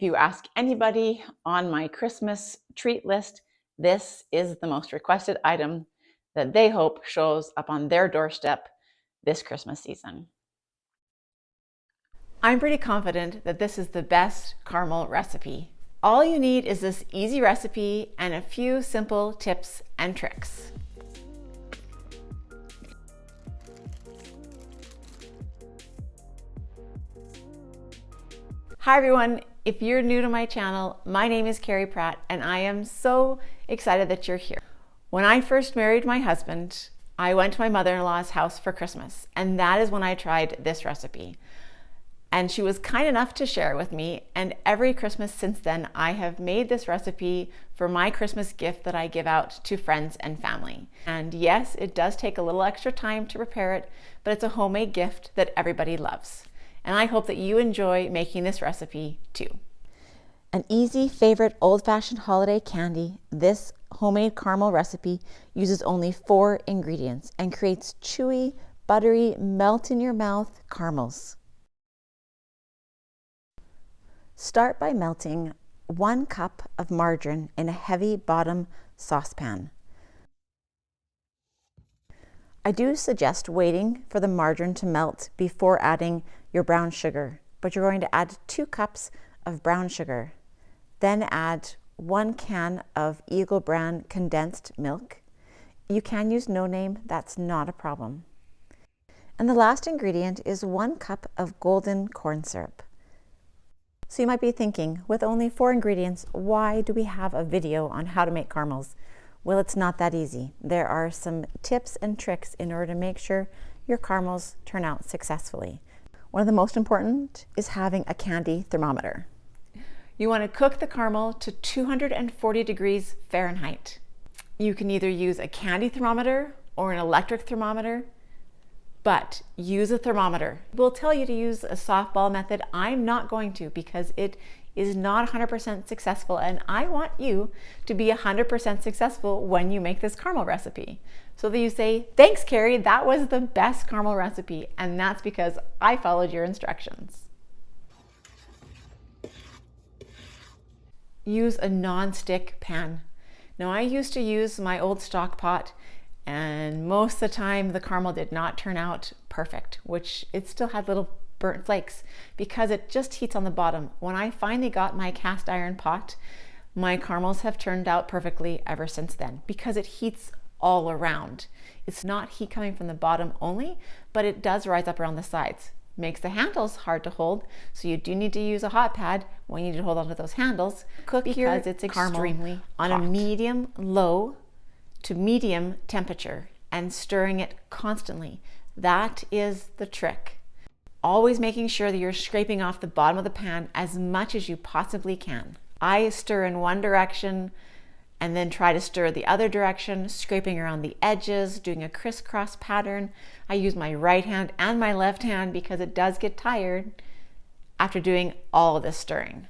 If you ask anybody on my Christmas treat list, this is the most requested item that they hope shows up on their doorstep this Christmas season. I'm pretty confident that this is the best caramel recipe. All you need is this easy recipe and a few simple tips and tricks. Hi everyone, if you're new to my channel, my name is Carrie Pratt and I am so excited that you're here. When I first married my husband, I went to my mother-in-law's house for Christmas, and that is when I tried this recipe. And she was kind enough to share it with me, and every Christmas since then I have made this recipe for my Christmas gift that I give out to friends and family. And yes, it does take a little extra time to prepare it, but it's a homemade gift that everybody loves. And I hope that you enjoy making this recipe too. An easy favorite old-fashioned holiday candy, this homemade caramel recipe uses only 4 ingredients and creates chewy, buttery, melt-in-your-mouth caramels. Start by melting 1 cup of margarine in a heavy bottom saucepan. I do suggest waiting for the margarine to melt before adding your brown sugar, but you're going to add 2 cups of brown sugar. Then add 1 can of Eagle brand condensed milk. You can use no name, that's not a problem. And the last ingredient is 1 cup of golden corn syrup. So you might be thinking, with only 4 ingredients, why do we have a video on how to make caramels? Well, it's not that easy. There are some tips and tricks in order to make sure your caramels turn out successfully. One of the most important is having a candy thermometer. You want to cook the caramel to 240 degrees Fahrenheit. You can either use a candy thermometer or an electric thermometer, but use a thermometer. We'll tell you to use a softball method. I'm not going to, because it is not 100% successful, and I want you to be 100% successful when you make this caramel recipe. So that you say, thanks Carrie, that was the best caramel recipe, and that's because I followed your instructions. Use a non-stick pan. Now I used to use my old stock pot, and most of the time the caramel did not turn out perfect, which it still had little burnt flakes because it just heats on the bottom. When I finally got my cast iron pot, my caramels have turned out perfectly ever since then because it heats all around. It's not heat coming from the bottom only, but it does rise up around the sides. Makes the handles hard to hold, so you do need to use a hot pad when you need to hold onto those handles. Cook because it's extremely on hot. A medium low to medium temperature and stirring it constantly. That is the trick. Always making sure that you're scraping off the bottom of the pan as much as you possibly can. I stir in one direction and then try to stir the other direction, scraping around the edges, doing a crisscross pattern. I use my right hand and my left hand because it does get tired after doing all of this stirring.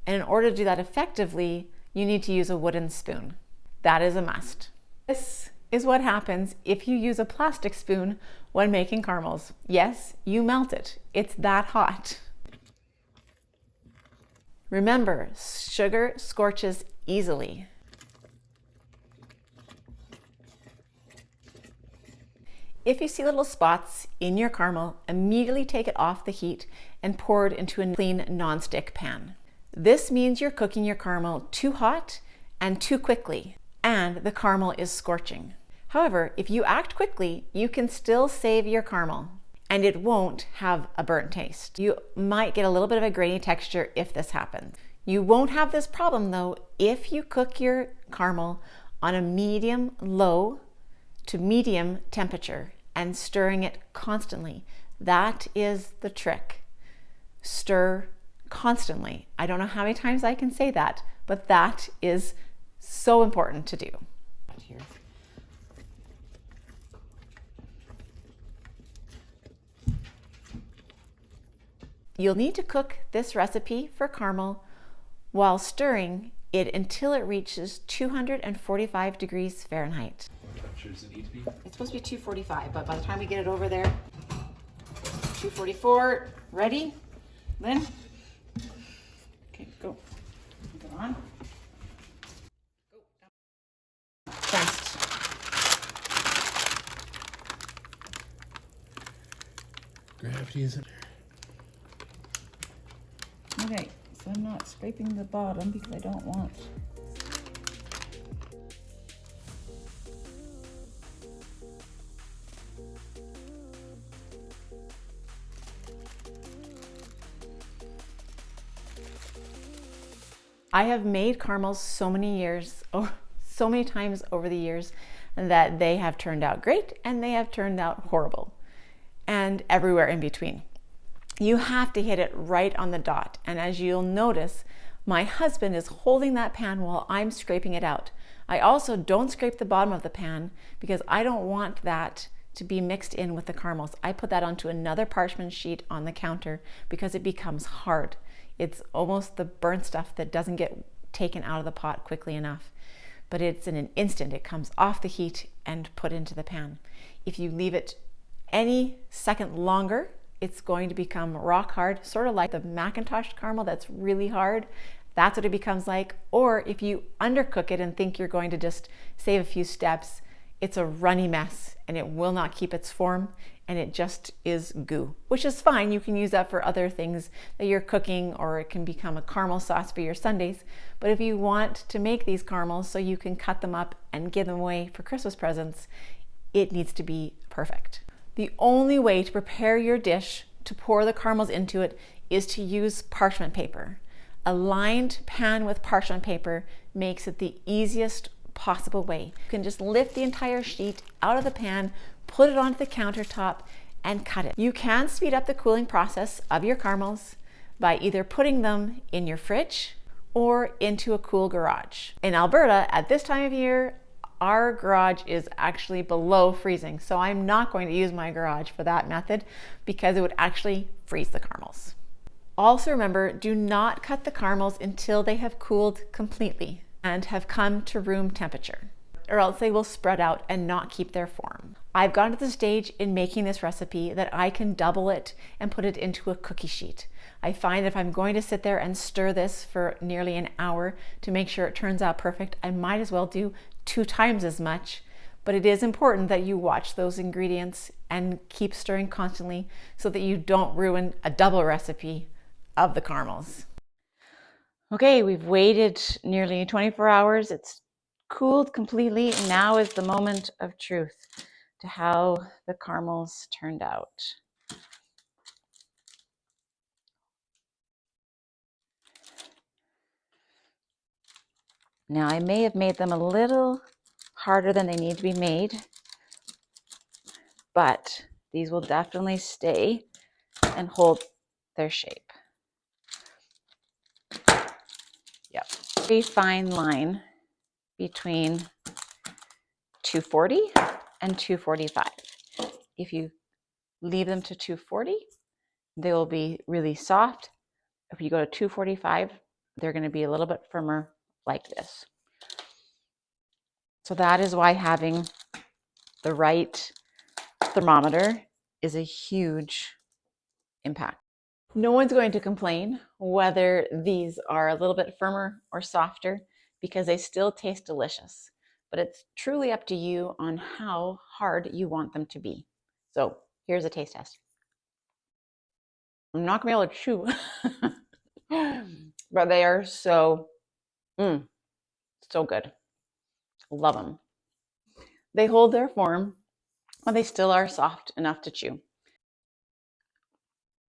And in order to do that effectively, you need to use a wooden spoon. That is a must. This is what happens if you use a plastic spoon when making caramels. Yes, you melt it. It's that hot. Remember, sugar scorches easily. If you see little spots in your caramel, immediately take it off the heat and pour it into a clean non-stick pan. This means you're cooking your caramel too hot and too quickly, and the caramel is scorching. However, if you act quickly, you can still save your caramel and it won't have a burnt taste. You might get a little bit of a grainy texture if this happens. You won't have this problem though if you cook your caramel on a medium low to medium temperature and stirring it constantly. That is the trick. Stir constantly. I don't know how many times I can say that, but that is so important to do. Here. You'll need to cook this recipe for caramel while stirring it until it reaches 245 degrees Fahrenheit. What temperature does it need to be? It's supposed to be 245, but by the time we get it over there, 244, ready? Lynn? Okay, go. Go on. Go. Fast. Gravity isn't there. Okay, so I'm not scraping the bottom because I don't want. I have made caramels so many times over the years that they have turned out great and they have turned out horrible, and everywhere in between. You have to hit it right on the dot. And as you'll notice, my husband is holding that pan while I'm scraping it out. I also don't scrape the bottom of the pan because I don't want that to be mixed in with the caramels. I put that onto another parchment sheet on the counter because it becomes hard. It's almost the burnt stuff that doesn't get taken out of the pot quickly enough. But it's in an instant. It comes off the heat and put into the pan. If you leave it any second longer, it's going to become rock hard, sort of like the Macintosh caramel that's really hard. That's what it becomes like. Or if you undercook it and think you're going to just save a few steps, it's a runny mess and it will not keep its form and it just is goo, which is fine. You can use that for other things that you're cooking, or it can become a caramel sauce for your sundaes. But if you want to make these caramels so you can cut them up and give them away for Christmas presents, it needs to be perfect. The only way to prepare your dish to pour the caramels into it is to use parchment paper. A lined pan with parchment paper makes it the easiest possible way. You can just lift the entire sheet out of the pan, put it onto the countertop, and cut it. You can speed up the cooling process of your caramels by either putting them in your fridge or into a cool garage. In Alberta, at this time of year, our garage is actually below freezing, so I'm not going to use my garage for that method because it would actually freeze the caramels. Also remember, do not cut the caramels until they have cooled completely and have come to room temperature, or else they will spread out and not keep their form. I've gotten to the stage in making this recipe that I can double it and put it into a cookie sheet. I find that if I'm going to sit there and stir this for nearly an hour to make sure it turns out perfect, I might as well do 2 times as much. But it is important that you watch those ingredients and keep stirring constantly so that you don't ruin a double recipe of the caramels. Okay, we've waited nearly 24 hours. It's cooled completely. Now is the moment of truth to how the caramels turned out. Now I may have made them a little harder than they need to be made, but these will definitely stay and hold their shape. Yep. Very fine line between 240 and 245. If you leave them to 240, they will be really soft. If you go to 245, they're going to be a little bit firmer like this. So that is why having the right thermometer is a huge impact. No one's going to complain whether these are a little bit firmer or softer because they still taste delicious. But it's truly up to you on how hard you want them to be. So here's a taste test. I'm not going to be able to chew, but they are so good. Love them. They hold their form, but they still are soft enough to chew.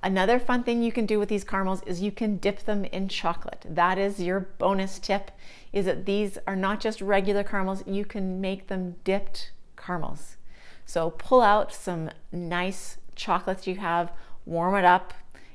Another fun thing you can do with these caramels is you can dip them in chocolate. That is your bonus tip, is that these are not just regular caramels, you can make them dipped caramels. So pull out some nice chocolates you have, warm it up.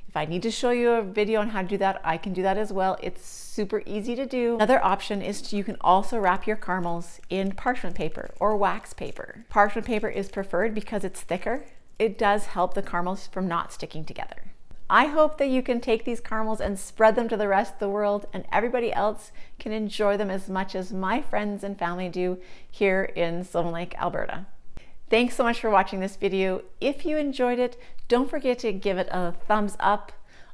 If I need to show you a video on how to do that, I can do that as well. It's super easy to do. Another option is you can also wrap your caramels in parchment paper or wax paper. Parchment paper is preferred because it's thicker. It does help the caramels from not sticking together. I hope that you can take these caramels and spread them to the rest of the world, and everybody else can enjoy them as much as my friends and family do here in Sylvan Lake, Alberta. Thanks so much for watching this video. If you enjoyed it, don't forget to give it a thumbs up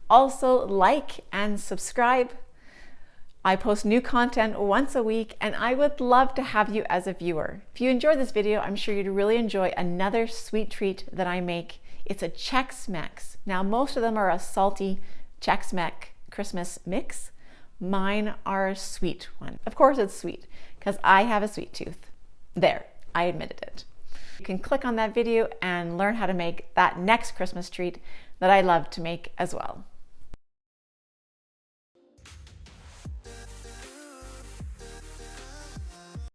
Also, like and subscribe. I post new content once a week, and I would love to have you as a viewer. If you enjoyed this video, I'm sure you'd really enjoy another sweet treat that I make. It's a Chex Mix. Now, most of them are a salty Chex Mix Christmas mix. Mine are a sweet one. Of course it's sweet, because I have a sweet tooth. There, I admitted it. You can click on that video and learn how to make that next Christmas treat that I love to make as well.